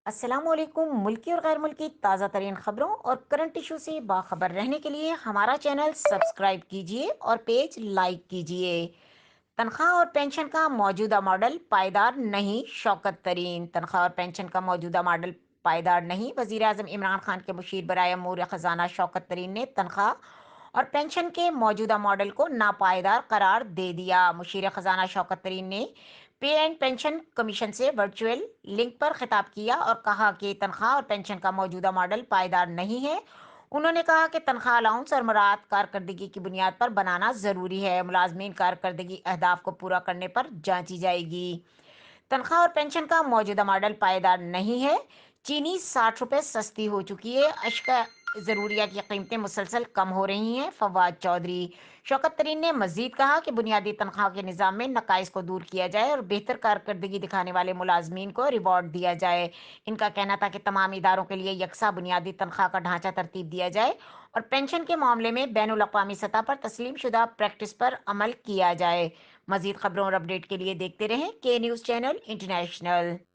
السلام علیکم۔ ملکی اور غیر ملکی تازہ ترین خبروں اور کرنٹ ایشو سے باخبر رہنے کے لیے ہمارا چینل سبسکرائب کیجیے اور پیج لائک کیجیے۔ تنخواہ اور پینشن کا موجودہ ماڈل پائیدار نہیں، شوکت ترین۔ تنخواہ اور پینشن کا موجودہ ماڈل پائیدار نہیں، وزیر اعظم عمران خان کے مشیر برائے امور خزانہ شوکت ترین نے تنخواہ اور پینشن کے موجودہ ماڈل کو ناپائیدار قرار دے دیا۔ مشیر خزانہ شوکت ترین نے پے اینڈ پینشن کمیشن سے ورچوئل لنک پر خطاب کیا اور کہا کہ تنخواہ اور پینشن کا موجودہ ماڈل پائیدار نہیں ہے۔ انہوں نے کہا کہ تنخواہ الاؤنس اور مراعات کارکردگی کی بنیاد پر بنانا ضروری ہے۔ ملازمین کارکردگی اہداف کو پورا کرنے پر جانچی جائے گی۔ تنخواہ اور پینشن کا موجودہ ماڈل پائیدار نہیں ہے۔ چینی 60 روپے سستی ہو چکی ہے۔ اشکا ضروریہ کی قیمتیں مسلسل کم ہو رہی ہیں، فواد چودھری۔ شوکت ترین نے مزید کہا کہ بنیادی تنخواہ کے نظام میں نقائص کو دور کیا جائے اور بہتر کارکردگی دکھانے والے ملازمین کو ریوارڈ دیا جائے۔ ان کا کہنا تھا کہ تمام اداروں کے لیے یکساں بنیادی تنخواہ کا ڈھانچہ ترتیب دیا جائے اور پینشن کے معاملے میں بین الاقوامی سطح پر تسلیم شدہ پریکٹس پر عمل کیا جائے۔ مزید خبروں اور اپڈیٹ کے لیے دیکھتے رہیں کے نیوز چینل انٹرنیشنل۔